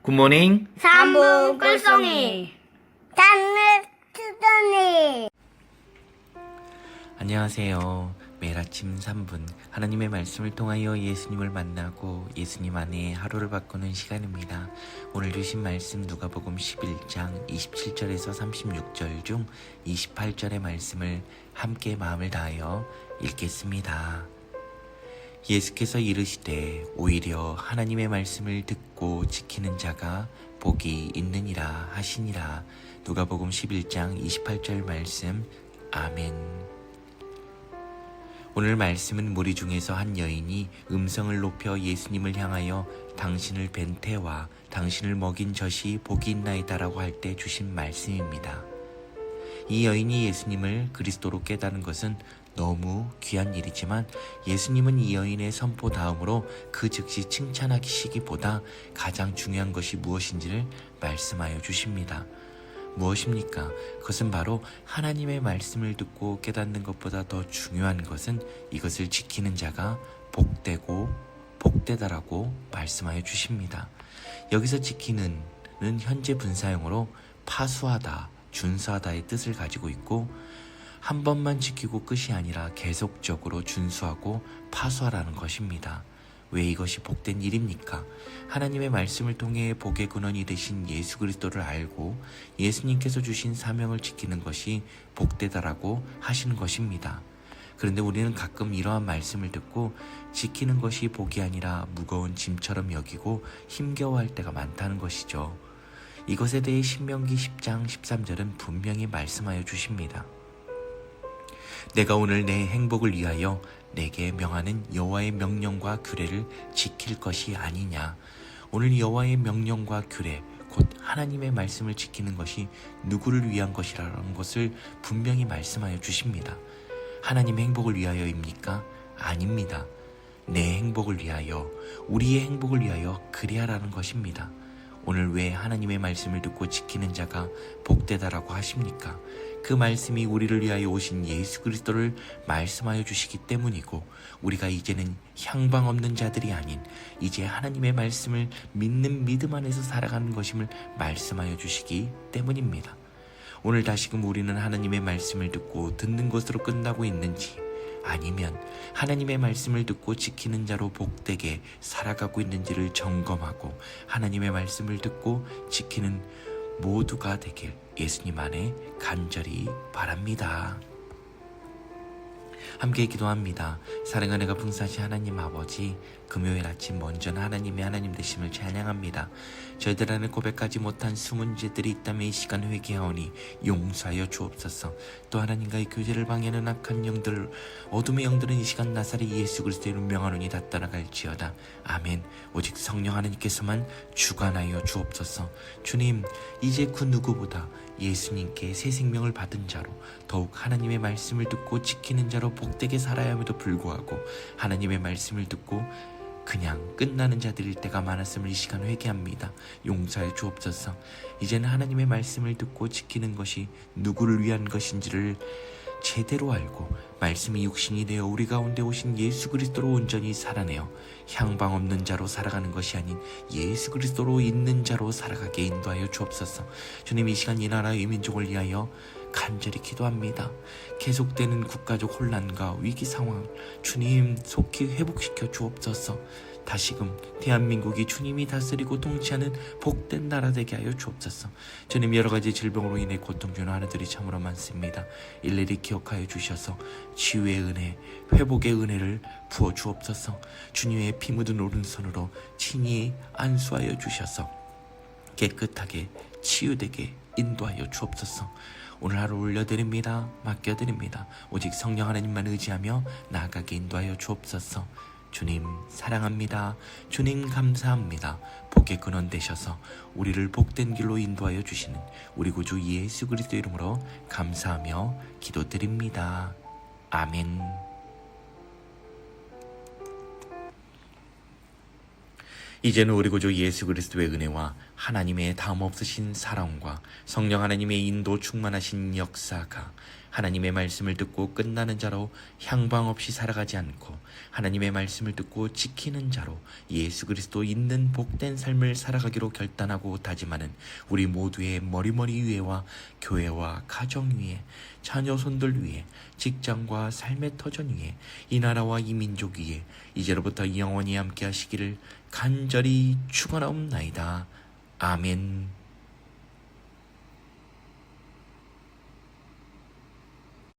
굿모닝. 3분 꿀송이 단을 투더니. 안녕하세요. 매일 아침 3분 하나님의 말씀을 통하여 예수님을 만나고 예수님 안에 하루를 바꾸는 시간입니다. 오늘 주신 말씀 누가복음 11장 27절에서 36절 중 28절의 말씀을 함께 마음을 다하여 읽겠습니다. 예수께서 이르시되 오히려 하나님의 말씀을 듣고 지키는 자가 복이 있느니라 하시니라. 누가복음 11장 28절 말씀. 아멘. 오늘 말씀은 무리 중에서 한 여인이 음성을 높여 예수님을 향하여 당신을 뵌 태와 당신을 먹인 젖이 복이 있나이다라고 할 때 주신 말씀입니다. 이 여인이 예수님을 그리스도로 깨달은 것은 너무 귀한 일이지만 예수님은 이 여인의 선포 다음으로 그 즉시 칭찬하시기보다 가장 중요한 것이 무엇인지를 말씀하여 주십니다. 무엇입니까? 그것은 바로 하나님의 말씀을 듣고 깨닫는 것보다 더 중요한 것은 이것을 지키는 자가 복되고 복되다라고 말씀하여 주십니다. 여기서 지키는 현재 분사형으로 파수하다, 준수하다의 뜻을 가지고 있고 한 번만 지키고 끝이 아니라 계속적으로 준수하고 파수하라는 것입니다. 왜 이것이 복된 일입니까? 하나님의 말씀을 통해 복의 근원이 되신 예수 그리스도를 알고 예수님께서 주신 사명을 지키는 것이 복되다라고 하시는 것입니다. 그런데 우리는 가끔 이러한 말씀을 듣고 지키는 것이 복이 아니라 무거운 짐처럼 여기고 힘겨워할 때가 많다는 것이죠. 이것에 대해 신명기 10장 13절은 분명히 말씀하여 주십니다. 내가 오늘 내 행복을 위하여 내게 명하는 여호와의 명령과 규례를 지킬 것이 아니냐. 오늘 여호와의 명령과 규례, 곧 하나님의 말씀을 지키는 것이 누구를 위한 것이라는 것을 분명히 말씀하여 주십니다. 하나님의 행복을 위하여입니까? 아닙니다. 내 행복을 위하여, 우리의 행복을 위하여 그리하라는 것입니다. 오늘 왜 하나님의 말씀을 듣고 지키는 자가 복되다라고 하십니까? 그 말씀이 우리를 위하여 오신 예수 그리스도를 말씀하여 주시기 때문이고 우리가 이제는 향방 없는 자들이 아닌 이제 하나님의 말씀을 믿는 믿음 안에서 살아가는 것임을 말씀하여 주시기 때문입니다. 오늘 다시금 우리는 하나님의 말씀을 듣고 듣는 것으로 끝나고 있는지 아니면 하나님의 말씀을 듣고 지키는 자로 복되게 살아가고 있는지를 점검하고 하나님의 말씀을 듣고 지키는 모두가 되길 예수님 안에 간절히 바랍니다. 함께 기도합니다. 사랑하는 내가 풍성하신 하나님 아버지, 금요일 아침 먼저는 하나님의 하나님 되심을 찬양합니다. 저희들 안에 고백하지 못한 숨은 죄들이 있다면 이 시간 회개하오니 용서하여 주옵소서. 또 하나님과의 교제를 방해하는 악한 영들, 어둠의 영들은 이 시간 나사렛 예수 그리스도의 명하노니 다 떠나갈지어다. 아멘. 오직 성령 하나님께서만 주관하여 주옵소서. 주님, 이제 그 누구보다 예수님께 새 생명을 받은 자로 더욱 하나님의 말씀을 듣고 지키는 자로 복되게 살아야 함에도 불구하고 하나님의 말씀을 듣고 그냥 끝나는 자들일 때가 많았음을 이 시간 회개합니다. 용서해 주옵소서. 이제는 하나님의 말씀을 듣고 지키는 것이 누구를 위한 것인지를 제대로 알고 말씀이 육신이 되어 우리 가운데 오신 예수 그리스도로 온전히 살아내어 향방 없는 자로 살아가는 것이 아닌 예수 그리스도로 있는 자로 살아가게 인도하여 주옵소서. 주님, 이 시간 이 나라 이 민족을 위하여 간절히 기도합니다. 계속되는 국가적 혼란과 위기 상황 주님 속히 회복시켜 주옵소서. 다시금 대한민국이 주님이 다스리고 통치하는 복된 나라 되게 하여 주옵소서. 주님, 여러가지 질병으로 인해 고통 주는 하나들이 참으로 많습니다. 일일이 기억하여 주셔서 치유의 은혜, 회복의 은혜를 부어 주옵소서. 주님의 피 묻은 오른손으로 친히 안수하여 주셔서 깨끗하게 치유되게 인도하여 주옵소서. 오늘 하루 올려드립니다. 맡겨드립니다. 오직 성령 하나님만 의지하며 나아가게 인도하여 주옵소서. 주님 사랑합니다. 주님 감사합니다. 복의 근원 되셔서 우리를 복된 길로 인도하여 주시는 우리 구주 예수 그리스도 이름으로 감사하며 기도드립니다. 아멘. 이제는 우리 구주 예수 그리스도의 은혜와 하나님의 다음 없으신 사랑과 성령 하나님의 인도 충만하신 역사가 하나님의 말씀을 듣고 끝나는 자로 향방 없이 살아가지 않고 하나님의 말씀을 듣고 지키는 자로 예수 그리스도 있는 복된 삶을 살아가기로 결단하고 다짐하는 우리 모두의 머리머리 위에와 교회와 가정 위에 자녀 손들 위에 직장과 삶의 터전 위에 이 나라와 이 민족 위에 이제로부터 영원히 함께 하시기를 간절히 축원하옵나이다. 아멘.